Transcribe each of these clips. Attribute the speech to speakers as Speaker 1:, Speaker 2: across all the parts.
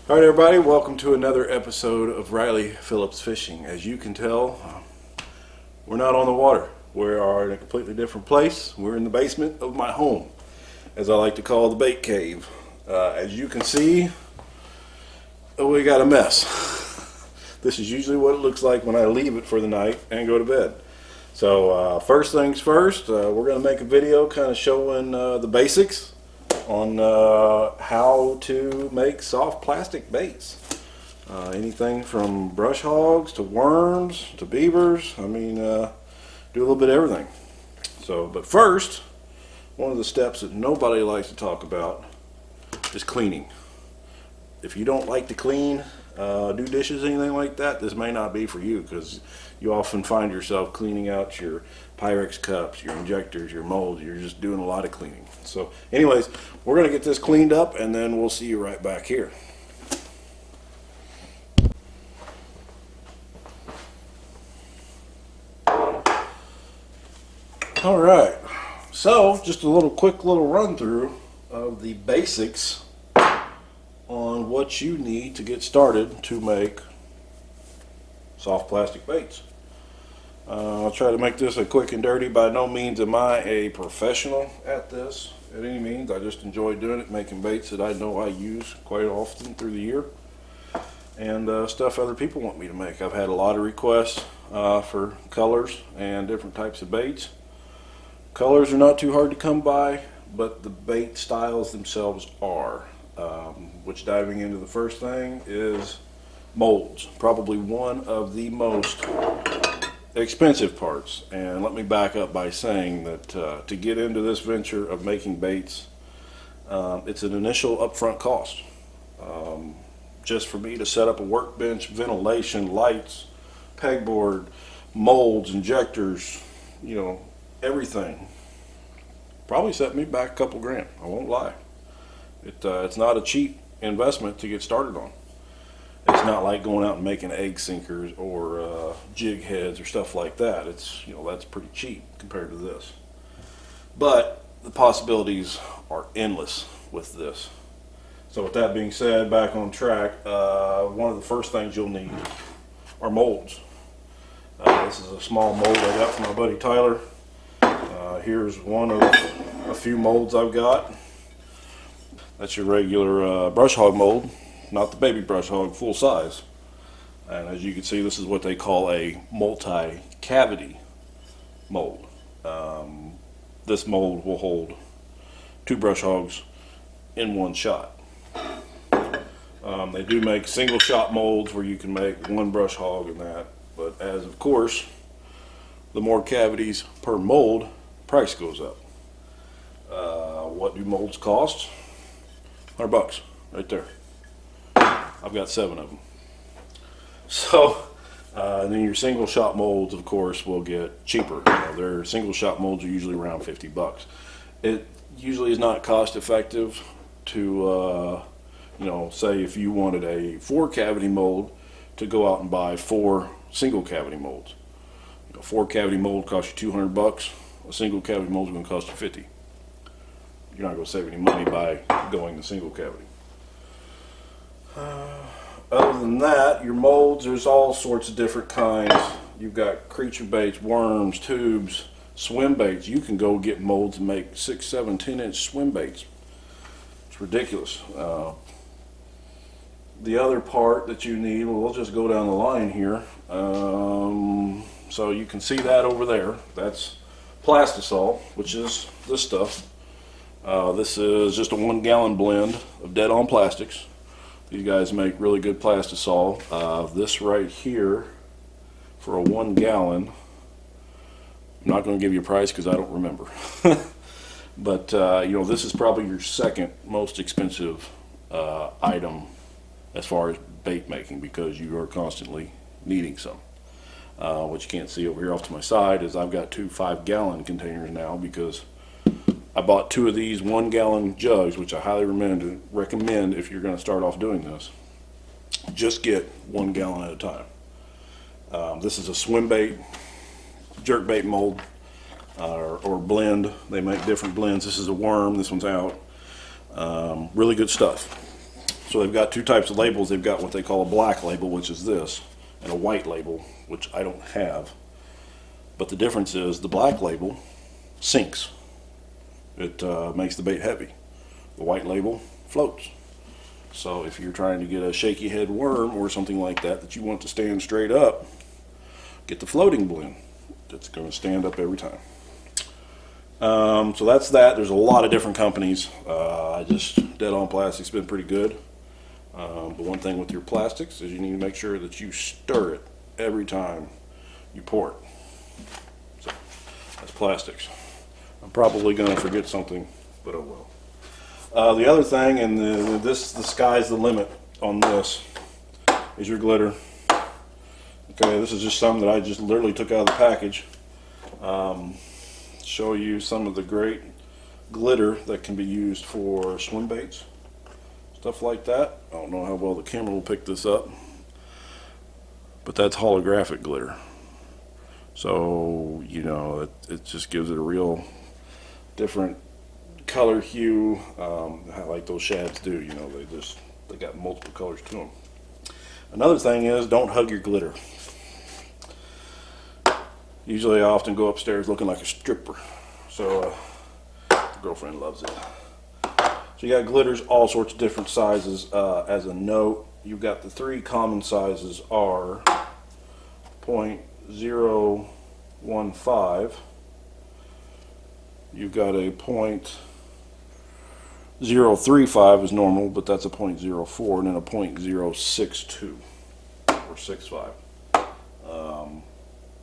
Speaker 1: All right, everybody, welcome to another episode of Riley Phillips Fishing. As you can tell, we're not on the water. We are in a completely different place. We're in the basement of my home, as I like to call the bait cave. As you can see, we got a mess. This is usually what it looks like when I leave it for the night and go to bed. So first things first, we're going to make a video kind of showing the basics on how to make soft plastic baits. Anything from brush hogs to worms to beavers. I mean, do a little bit of everything. So, but first, one of the steps that nobody likes to talk about is cleaning. If you don't like to clean, do dishes, anything like that, this may not be for you, because you often find yourself cleaning out your Pyrex cups, your injectors, your molds. You're just doing a lot of cleaning. So anyways, we're going to get this cleaned up and then we'll see you right back here. All right, so just a quick little run through of the basics on what you need to get started to make soft plastic baits. I'll try to make this a quick and dirty. By no means am I a professional at this at any means. I just enjoy doing it, making baits that I know I use quite often through the year, and stuff other people want me to make. I've had a lot of requests for colors and different types of baits. Colors are not too hard to come by, but the bait styles themselves are. Which, diving into the first thing, is molds. Probably one of the most expensive parts. And let me back up by saying that to get into this venture of making baits, it's an initial upfront cost. Just for me to set up a workbench, ventilation, lights, pegboard, molds, injectors, everything, probably set me back a couple grand. I won't lie. It's not a cheap investment to get started on. It's not like going out and making egg sinkers or jig heads or stuff like that. It's that's pretty cheap compared to this. But the possibilities are endless with this. So with that being said, back on track, one of the first things you'll need are molds. This is a small mold I got from my buddy Tyler. Here's one of a few molds I've got. That's your regular brush hog mold, not the baby brush hog, full size. And as you can see, this is what they call a multi-cavity mold. This mold will hold 2 brush hogs in one shot. They do make single shot molds where you can make 1 brush hog in that, but as of course, the more cavities per mold, price goes up. What do molds cost? $100 right there. I've got 7 of them. So then your single shot molds, of course, will get cheaper. Their single shot molds are usually around $50. It usually is not cost effective to say if you wanted a 4 cavity mold, to go out and buy 4 single cavity molds. 4 cavity mold costs you $200. A single cavity mold is going to cost you $50. You're not going to save any money by going the single cavity. Other than that, your molds, there's all sorts of different kinds. You've got creature baits, worms, tubes, swim baits. You can go get molds and make 6, 7, 10-inch swim baits. It's ridiculous. The other part that you need, we'll just go down the line here. So you can see that over there. That's Plastisol, which is this stuff. This is just a 1 gallon blend of Dead On Plastics. These guys make really good Plastisol. This right here, for a 1 gallon, I'm not going to give you a price because I don't remember. But this is probably your second most expensive item as far as bait making, because you are constantly needing some. What you can't see over here off to my side is I've got 2 5-gallon containers now, because I bought 2 of these 1 gallon jugs, which I highly recommend if you're going to start off doing this. Just get 1 gallon at a time. This is a swim bait, jerk bait mold, or blend. They make different blends. This is a worm, this one's out. Really good stuff. So they've got two types of labels. They've got what they call a black label, which is this, and a white label, which I don't have. But the difference is the black label sinks. It makes the bait heavy. The white label floats. So if you're trying to get a shaky head worm or something like that you want to stand straight up, get the floating blend. It's going to stand up every time. So that's that. There's a lot of different companies. Dead On Plastic's been pretty good. But one thing with your plastics is you need to make sure that you stir it every time you pour it. So that's plastics. I'm probably going to forget something, but oh well. The other thing, and the sky's the limit on this, is your glitter. Okay, this is just some that I just literally took out of the package. Show you some of the great glitter that can be used for swim baits, stuff like that. I don't know how well the camera will pick this up, but that's holographic glitter. So, you know, it just gives it a real different color hue, like those shads do. You know, they got multiple colors to them. Another thing is, don't hug your glitter. Usually I often go upstairs looking like a stripper, so the girlfriend loves it. So you got glitters, all sorts of different sizes. As a note, you've got the three common sizes are 0.015, you've got a 0.035 is normal, but that's a 0.04, and then a 0.062 or 65.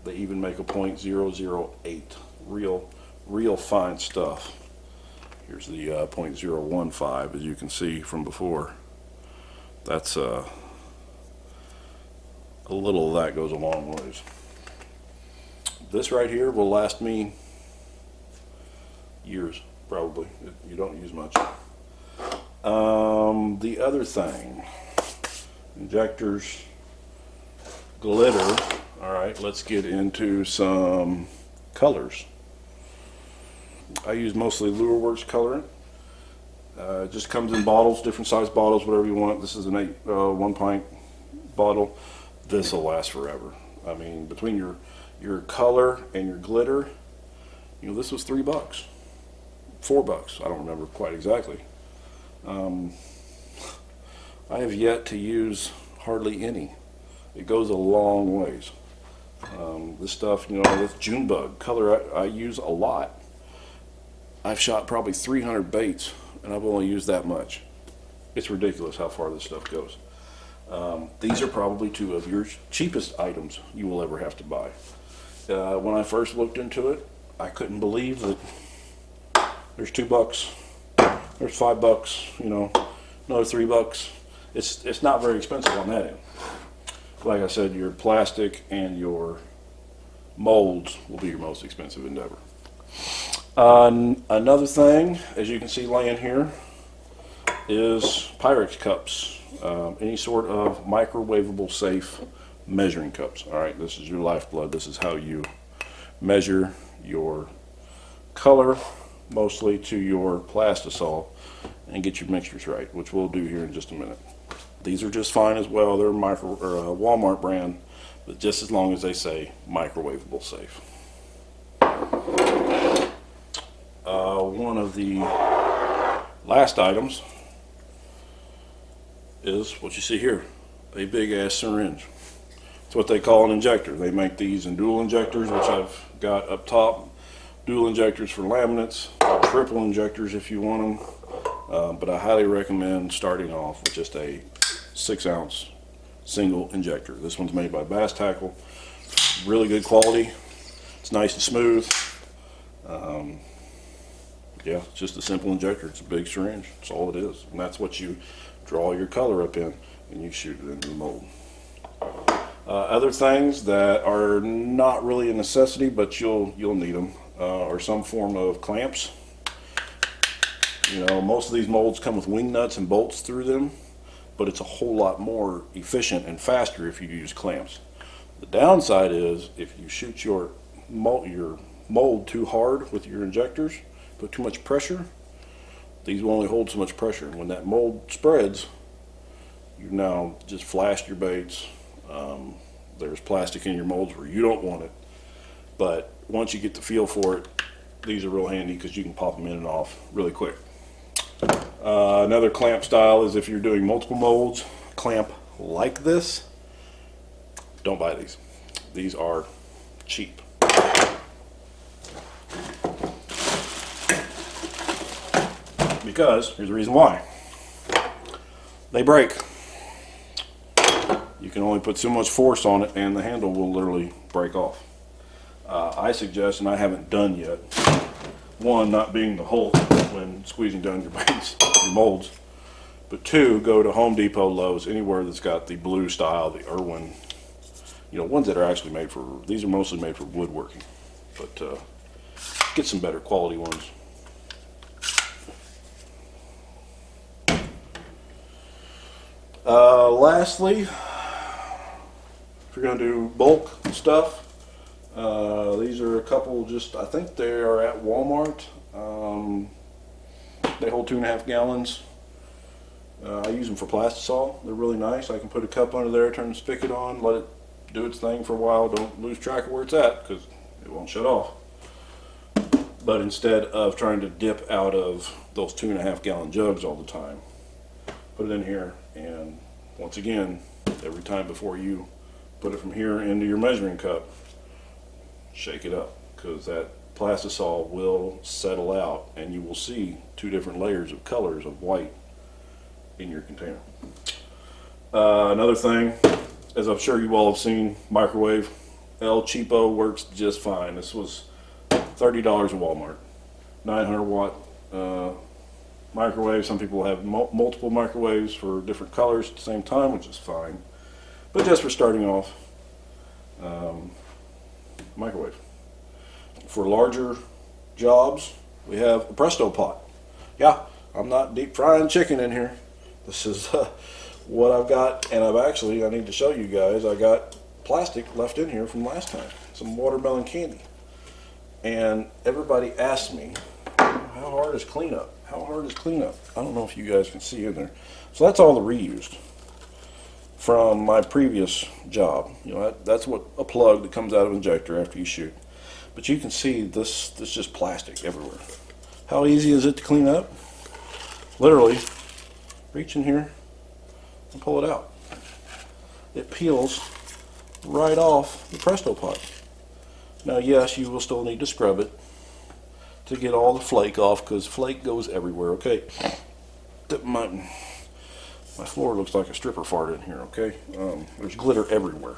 Speaker 1: They even make a 0.008, real fine stuff. Here's the 0.015, as you can see from before. That's a little of that goes a long ways. This right here will last me years, probably. You don't use much. The other thing, injectors, glitter. All right, let's get into some colors. I use mostly LureWorks colorant. It just comes in bottles, different size bottles, whatever you want. This is an 1 pint bottle. This will last forever. I mean, between your color and your glitter, you know, this was $3, $4. I don't remember quite exactly. I have yet to use hardly any. It goes a long ways. This stuff, you know, with June bug color, I use a lot. I've shot probably 300 baits, and I've only used that much. It's ridiculous how far this stuff goes. These are probably two of your cheapest items you will ever have to buy. When I first looked into it, I couldn't believe that there's $2, there's $5, you know, another $3. It's not very expensive on that end. Like I said, your plastic and your molds will be your most expensive endeavor. Another thing, as you can see laying here, is Pyrex cups. Any sort of microwavable safe measuring cups. All right, this is your lifeblood. This is how you measure your color, mostly to your plastisol, and get your mixtures right, which we'll do here in just a minute. These are just fine as well. They're Walmart brand, but just as long as they say microwavable safe. One of the last items is what you see here, a big ass syringe. It's what they call an injector. They make these in dual injectors, which I've got up top. Dual injectors for laminates, triple injectors if you want them. But I highly recommend starting off with just a 6-ounce single injector. This one's made by Bass Tackle. Really good quality. It's nice and smooth. Yeah, it's just a simple injector. It's a big syringe. That's all it is. And that's what you draw your color up in, and you shoot it into the mold. Other things that are not really a necessity, but you'll need them, are some form of clamps. You know, most of these molds come with wing nuts and bolts through them, but it's a whole lot more efficient and faster if you use clamps. The downside is if you shoot your mold too hard with your injectors, put too much pressure, these will only hold so much pressure. And when that mold spreads, you've now just flashed your baits. There's plastic in your molds where you don't want it, but once you get the feel for it, these are real handy because you can pop them in and off really quick. Another clamp style is if you're doing multiple molds, clamp like this. Don't buy these. These are cheap. Because here's the reason why. They break. You can only put so much force on it and the handle will literally break off. I suggest, and I haven't done yet, one, not being the Hulk when squeezing down your baits, your molds, but two, go to Home Depot, Lowe's, anywhere that's got the blue style, the Irwin, you know, ones that are actually made for, these are mostly made for woodworking, but get some better quality ones. Lastly, if you're going to do bulk stuff, these are a couple, just, I think they are at Walmart. They hold 2.5 gallons. I use them for plastisol. They're really nice. I can put a cup under there, turn the spigot on, let it do its thing for a while. Don't lose track of where it's at because it won't shut off. But instead of trying to dip out of those 2.5 gallon jugs all the time, put it in here, and once again, every time before you put it from here into your measuring cup, shake it up, because that plastisol will settle out and you will see 2 different layers of colors of white in your container. Another thing, as I'm sure you all have seen, microwave. El Cheapo works just fine. This was $30 at Walmart. 900 watt microwave. Some people have multiple microwaves for different colors at the same time, which is fine. But just for starting off, microwave. For larger jobs, we have a Presto pot. Yeah, I'm not deep frying chicken in here. This is what I've got, and I need to show you guys, I got plastic left in here from last time. Some watermelon candy. And everybody asks me, how hard is cleanup? How hard is cleanup? I don't know if you guys can see in there. So that's all the reused from my previous job. You know, that's what a plug that comes out of an injector after you shoot. But you can see this just plastic everywhere. How easy is it to clean up? Literally, reach in here and pull it out. It peels right off the Presto pot. Now yes, you will still need to scrub it to get all the flake off, because flake goes everywhere, okay? My floor looks like a stripper fart in here, okay? There's glitter everywhere.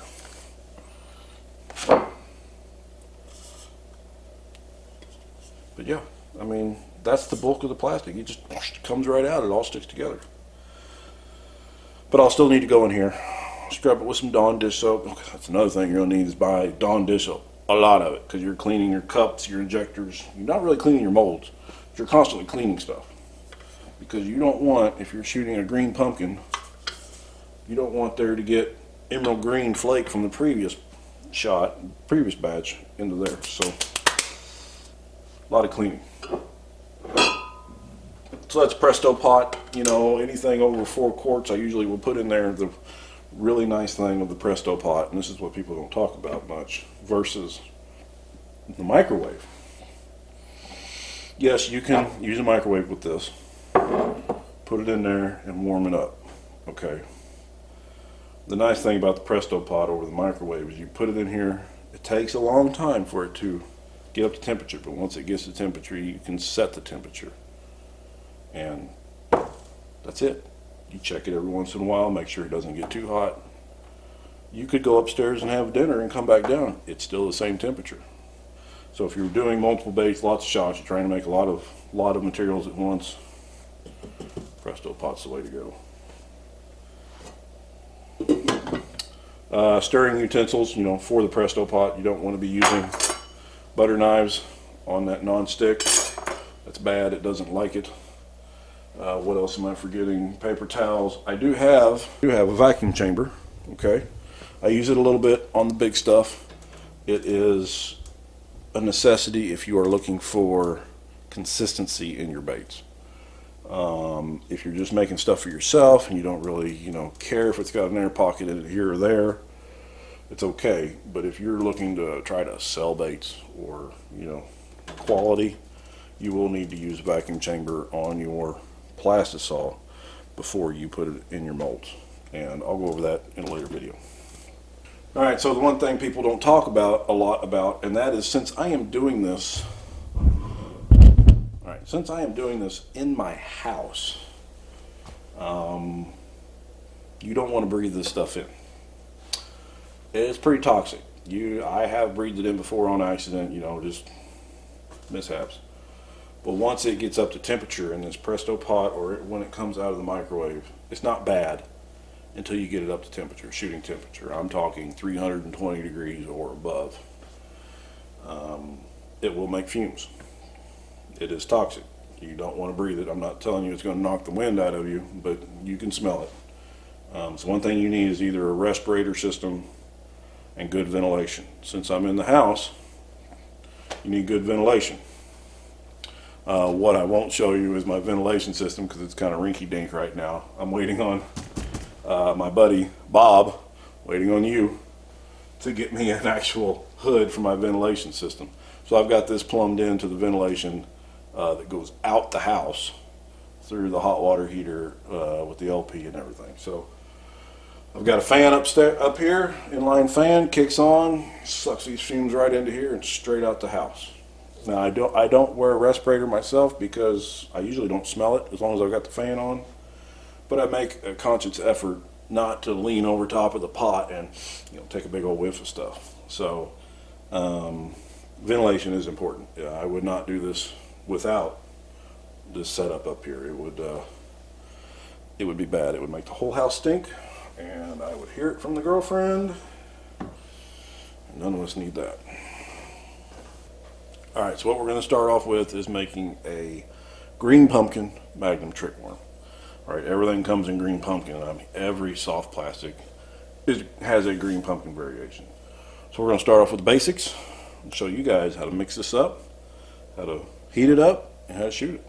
Speaker 1: But yeah, I mean, that's the bulk of the plastic. It just comes right out. It all sticks together. But I'll still need to go in here, scrub it with some Dawn dish soap. Okay, that's another thing you're going to need is buy Dawn dish soap. A lot of it, because you're cleaning your cups, your injectors. You're not really cleaning your molds. You're constantly cleaning stuff. Because you don't want, if you're shooting a green pumpkin, you don't want there to get emerald green flake from the previous shot, previous batch, into there. So, a lot of cleaning. So that's Presto pot. You know, anything over 4 quarts, I usually will put in there the really nice thing of the Presto pot, and this is what people don't talk about much, versus the microwave. Yes, you can use a microwave with this. Put it in there and warm it up. Okay. The nice thing about the Presto pot over the microwave is you put it in here, it takes a long time for it to get up to temperature, but once it gets to temperature, you can set the temperature. And that's it. You check it every once in a while, make sure it doesn't get too hot. You could go upstairs and have dinner and come back down. It's still the same temperature. So if you're doing multiple baits, lots of shots, you're trying to make a lot of materials at once, Presto pot's the way to go. Stirring utensils, you know, for the Presto pot, you don't want to be using butter knives on that non-stick. That's bad. It doesn't like it. What else am I forgetting? Paper towels. I do have a vacuum chamber. Okay, I use it a little bit on the big stuff. It is a necessity if you are looking for consistency in your baits. If you're just making stuff for yourself and you don't really, care if it's got an air pocket in it here or there, it's okay. But if you're looking to try to sell baits or, quality, you will need to use a vacuum chamber on your Plastisol before you put it in your molds. And I'll go over that in a later video. All right, so the one thing people don't talk about a lot about, and that is since I am doing this in my house, you don't want to breathe this stuff in. It's pretty toxic. I have breathed it in before on accident, just mishaps. But once it gets up to temperature in this Presto pot, or when it comes out of the microwave, it's not bad until you get it up to temperature, shooting temperature. I'm talking 320 degrees or above. It will make fumes. It is toxic. You don't want to breathe it. I'm not telling you it's going to knock the wind out of you, but you can smell it. So one thing you need is either a respirator system and good ventilation. Since I'm in the house, you need good ventilation. What I won't show you is my ventilation system because it's kind of rinky-dink right now. I'm waiting on my buddy Bob, waiting on you to get me an actual hood for my ventilation system. So I've got this plumbed into the ventilation that goes out the house through the hot water heater with the LP and everything. So I've got a fan up here, inline fan, kicks on, sucks these fumes right into here and straight out the house. Now I don't wear a respirator myself because I usually don't smell it as long as I've got the fan on. But I make a conscious effort not to lean over top of the pot and take a big old whiff of stuff. So ventilation is important. I would not do this without this setup up here. It would be bad. It would make the whole house stink, and I would hear it from the girlfriend. None of us need that. All right, so what we're going to start off with is making a green pumpkin Magnum trick worm. All right, everything comes in green pumpkin. Every soft plastic has a green pumpkin variation. So we're going to start off with the basics and show you guys how to mix this up, how to heat it up, and how to shoot it.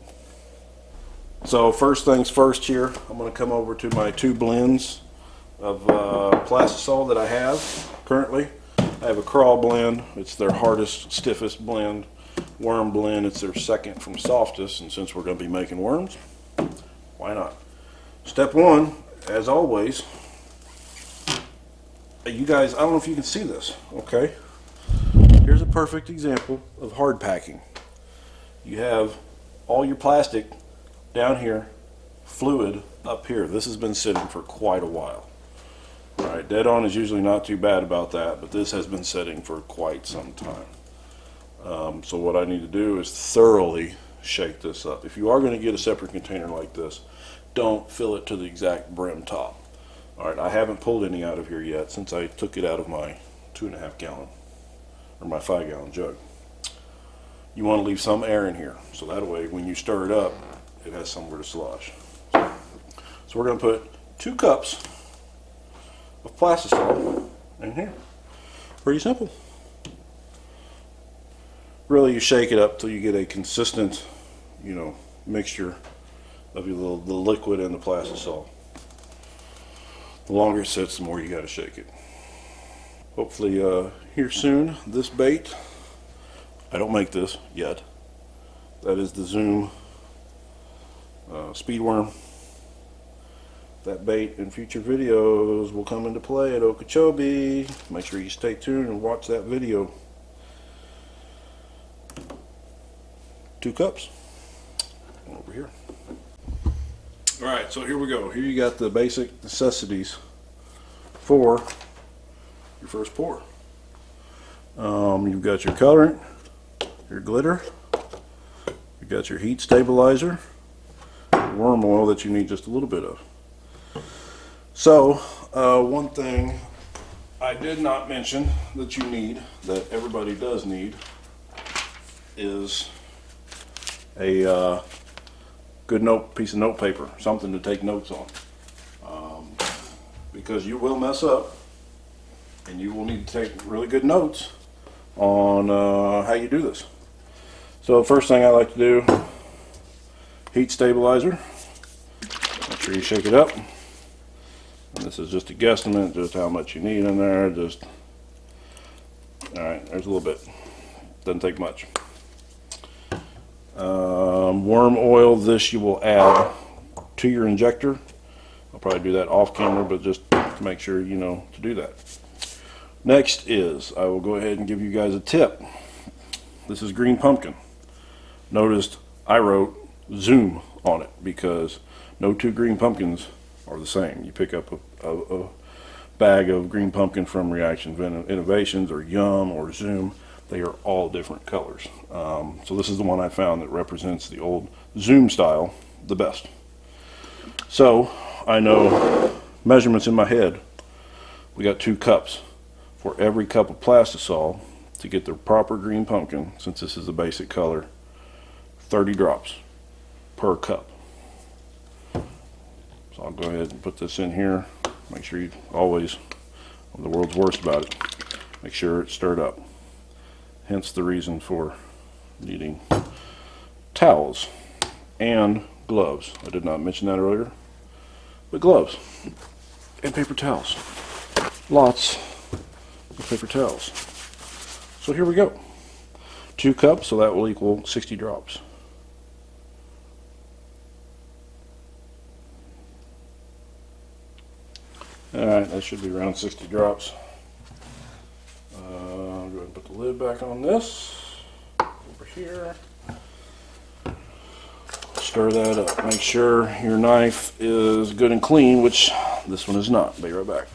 Speaker 1: So first things first here, I'm going to come over to my two blends of Plastisol that I have currently. I have a Crawl blend. It's their hardest, stiffest blend. Worm blend, it's their second from softest, and since we're going to be making worms, why not? Step one, as always, you guys, I don't know if you can see this, okay? Here's a perfect example of hard packing. You have all your plastic down here, fluid up here. This has been sitting for quite a while. All right, dead on is usually not too bad about that, but this has been sitting for quite some time. So what I need to do is thoroughly shake this up. If you are going to get a separate container like this, don't fill it to the exact brim top. All right, I haven't pulled any out of here yet since I took it out of my 2.5 gallon or my 5 gallon jug. You want to leave some air in here, so that way when you stir it up, it has somewhere to slosh. So we're going to put 2 cups of Plastisol in here. Pretty simple. Really, you shake it up till you get a consistent, mixture of the liquid and the Plastisol. The longer it sits, the more you got to shake it. Hopefully, here soon, this bait. I don't make this yet. That is the Zoom Speedworm. That bait in future videos will come into play at Okeechobee. Make sure you stay tuned and watch that video. 2 cups over here. All right, so here we go. Here you got the basic necessities for your first pour. You've got your colorant, your glitter, you've got your heat stabilizer, worm oil that you need just a little bit of. So one thing I did not mention that you need, that everybody does need, is a good piece of note paper, something to take notes on, because you will mess up and you will need to take really good notes on how you do this. So the first thing I like to do, heat stabilizer. Make sure you shake it up. And this is just a guesstimate, just how much you need in there. Just, alright, there's a little bit. Doesn't take much. Worm oil, this you will add to your injector. I'll probably do that off camera, but just to make sure you know to do that. Next is, I will go ahead and give you guys a tip. This is green pumpkin. Noticed I wrote Zoom on it because no two green pumpkins are the same. You pick up a bag of green pumpkin from Reaction Innovations or Yum or Zoom, they are all different colors. So this is the one I found that represents the old Zoom style the best. So I know measurements in my head. We got 2 cups. For every cup of Plastisol, to get the proper green pumpkin, since this is the basic color, 30 drops per cup. So I'll go ahead and put this in here. Make sure you always, I'm the world's worst about it, make sure it's stirred up. Hence the reason for needing towels and gloves. I did not mention that earlier, but gloves and paper towels. Lots of paper towels. So here we go. 2 cups, so that will equal 60 drops. Alright, that should be around 60 drops. I'll go ahead and put the lid back on this. Over here. Stir that up. Make sure your knife is good and clean, which this one is not. Be right back.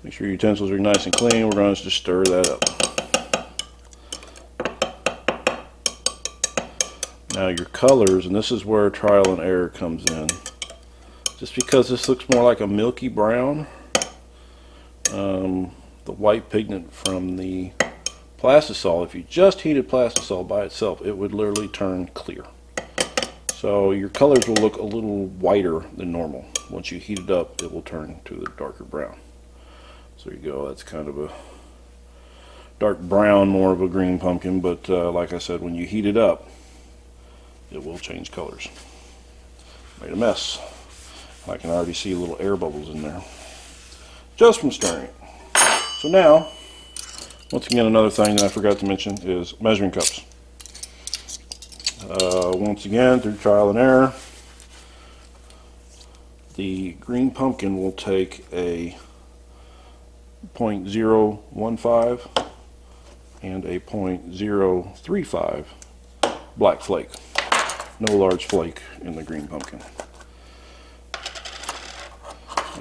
Speaker 1: Make sure your utensils are nice and clean. We're going to just stir that up. Now your colors, and this is where trial and error comes in. Just because this looks more like a milky brown, the white pigment from the Plastisol, if you just heated Plastisol by itself, it would literally turn clear. So your colors will look a little whiter than normal. Once you heat it up, it will turn to the darker brown. So there you go, that's kind of a dark brown, more of a green pumpkin, but like I said, when you heat it up, it will change colors. Made a mess. I can already see little air bubbles in there, just from stirring it. So now, once again, another thing that I forgot to mention is measuring cups. Once again, through trial and error, the green pumpkin will take a 0.015 and a 0.035 black flake. No large flake in the green pumpkin.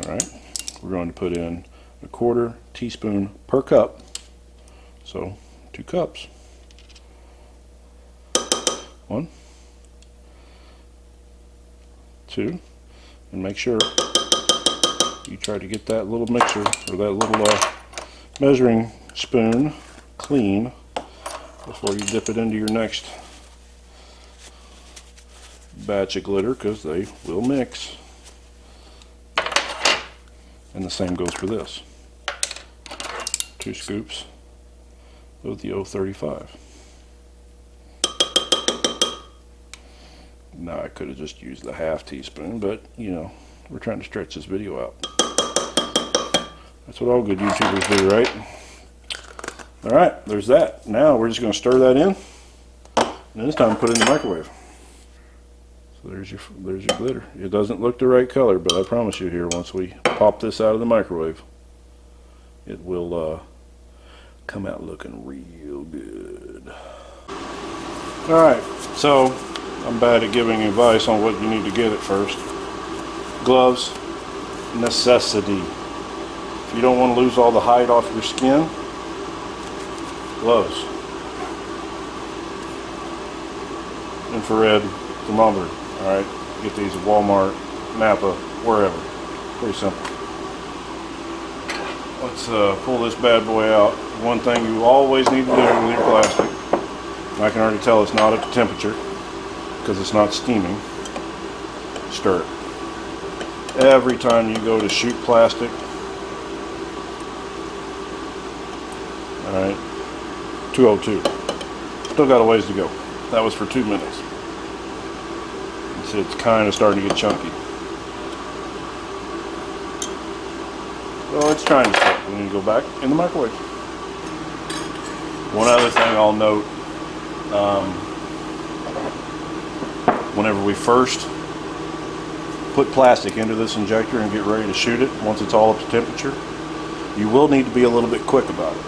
Speaker 1: Alright, we're going to put in 1/4 teaspoon per cup, so 2 cups. 1, 2, and make sure you try to get that little mixer or that little measuring spoon clean before you dip it into your next batch of glitter, because they will mix. And the same goes for this. 2 scoops of the 035. Now I could have just used the ½ teaspoon, but you know, we're trying to stretch this video out. That's what all good YouTubers do, right? Alright, there's that. Now we're just going to stir that in, and this time put it in the microwave. So there's your glitter. It doesn't look the right color, but I promise you here, once we pop this out of the microwave, it will come out looking real good. Alright, so I'm bad at giving advice on what you need to get at first. Gloves, necessity. If you don't want to lose all the hide off your skin, gloves. Infrared thermometer. Alright, get these at Walmart, Napa, wherever. Pretty simple. Let's pull this bad boy out. One thing you always need to do with your plastic, and I can already tell it's not at the temperature because it's not steaming, stir it. Every time you go to shoot plastic, alright, 202. Still got a ways to go. That was for 2 minutes. notice it's kind of starting to get chunky. So it's trying to stick. We need to go back in the microwave. One other thing I'll note, whenever we first put plastic into this injector and get ready to shoot it, once it's all up to temperature, you will need to be a little bit quick about it.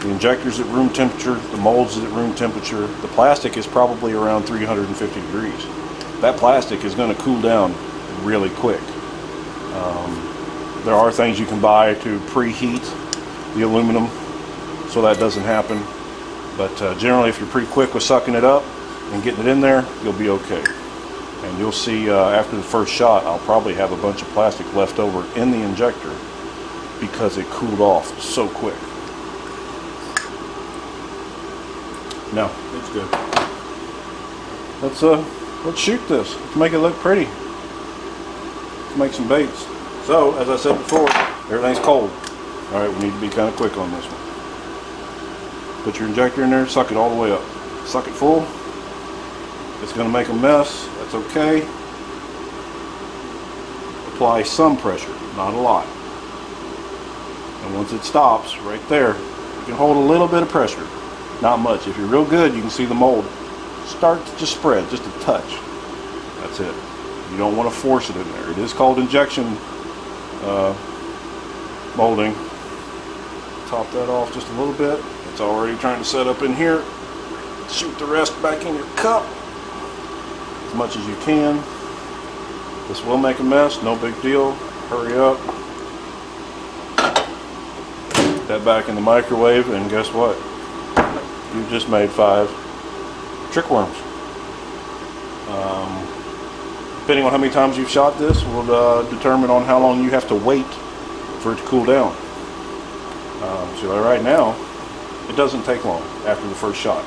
Speaker 1: The injector's at room temperature, the mold's at room temperature, the plastic is probably around 350 degrees. That plastic is going to cool down really quick. There are things you can buy to preheat the aluminum so that doesn't happen, but generally if you're pretty quick with sucking it up and getting it in there, you'll be okay. And you'll see after the first shot, I'll probably have a bunch of plastic left over in the injector because it cooled off so quick. No, it's good. Let's shoot this. Let's make it look pretty. Let's make some baits. So, as I said before, everything's cold. All right, we need to be kind of quick on this one. Put your injector in there, suck it all the way up. Suck it full. It's going to make a mess. That's okay. Apply some pressure, not a lot. And once it stops, right there, you can hold a little bit of pressure. Not much. If you're real good, you can see the mold start to just spread, just a touch. That's it. You don't want to force it in there. It is called injection molding. Top that off just a little bit. It's already trying to set up in here. Shoot the rest back in your cup as much as you can. This will make a mess, no big deal. Hurry up. Put that back in the microwave, and guess what? You've just made 5 trick worms. Depending on how many times you've shot this will determine on how long you have to wait for it to cool down. So right now, it doesn't take long after the first shot.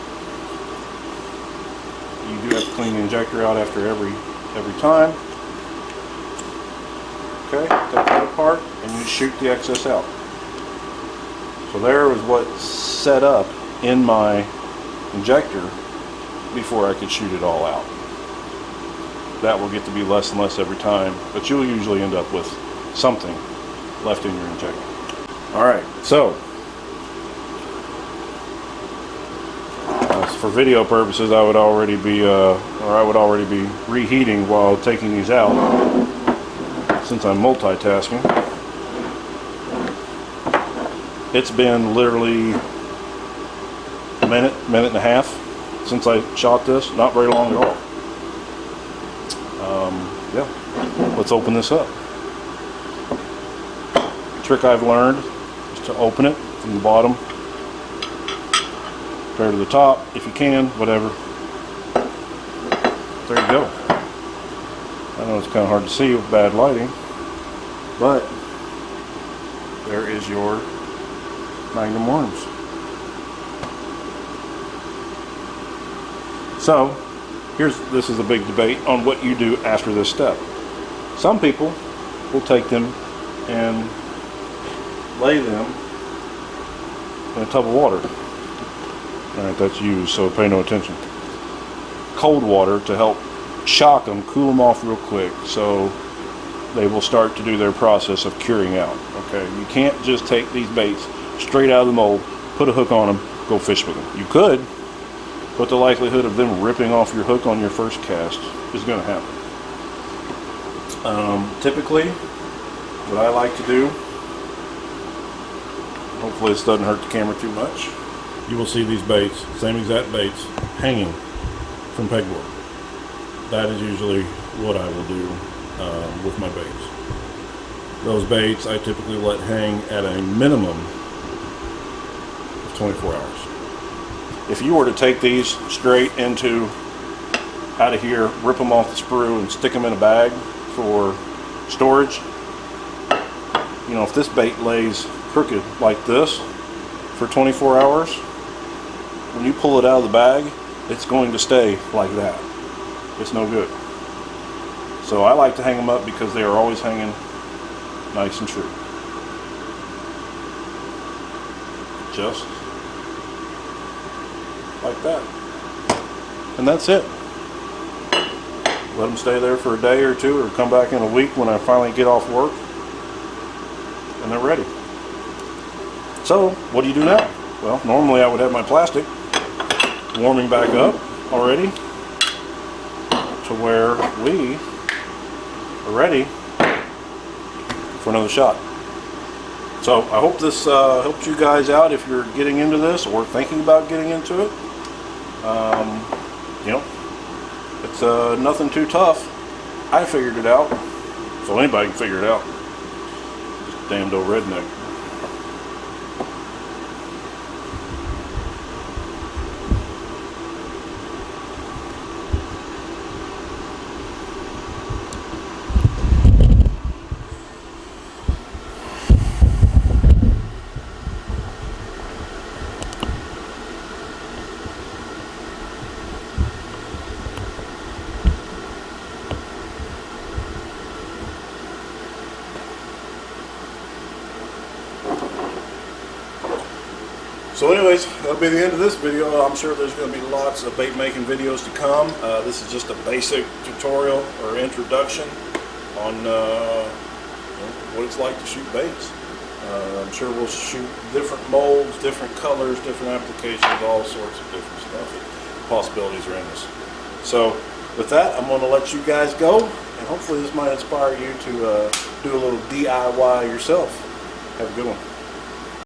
Speaker 1: You do have to clean the injector out after every time. Okay, take that apart and you shoot the excess out. So there was what's set up in my injector before I could shoot it all out. That will get to be less and less every time, but you'll usually end up with something left in your injector. Alright, so for video purposes, I would already be reheating while taking these out, since I'm multitasking. It's been literally a minute and a half since I shot this. Not very long at all. Yeah, let's open this up. The trick I've learned is to open it from the bottom clear to the top if you can, whatever. There you go. I know it's kind of hard to see with bad lighting, but there is your Magnum worms. So this is a big debate on what you do after this step. Some people will take them and lay them in a tub of water. Alright, that's used, so pay no attention. Cold water to help shock them, cool them off real quick, so they will start to do their process of curing out. Okay, you can't just take these baits straight out of the mold, put a hook on them, go fish with them. You could, but the likelihood of them ripping off your hook on your first cast is going to happen. Typically, what I like to do, hopefully this doesn't hurt the camera too much, you will see these baits, same exact baits, hanging from pegboard. That is usually what I will do with my baits. Those baits I typically let hang at a minimum of 24 hours. If you were to take these straight into out of here, rip them off the sprue and stick them in a bag for storage, you know, if this bait lays crooked like this for 24 hours, when you pull it out of the bag, it's going to stay like that. It's no good. So I like to hang them up because they are always hanging nice and true. Just like that. And that's it. let them stay there for a day or two, or come back in a week when I finally get off work, and they're ready. So what do you do now? Well, normally I would have my plastic warming back up already to where we are ready for another shot. So I hope this helped you guys out if you're getting into this or thinking about getting into it. You know, it's nothing too tough. I figured it out, so anybody can figure it out. Just damned old redneck. So anyways, that'll be the end of this video. I'm sure there's going to be lots of bait making videos to come. This is just a basic tutorial or introduction on what it's like to shoot baits. I'm sure we'll shoot different molds, different colors, different applications, all sorts of different stuff. Possibilities are endless. So with that, I'm going to let you guys go, and hopefully this might inspire you to do a little DIY yourself. Have a good one.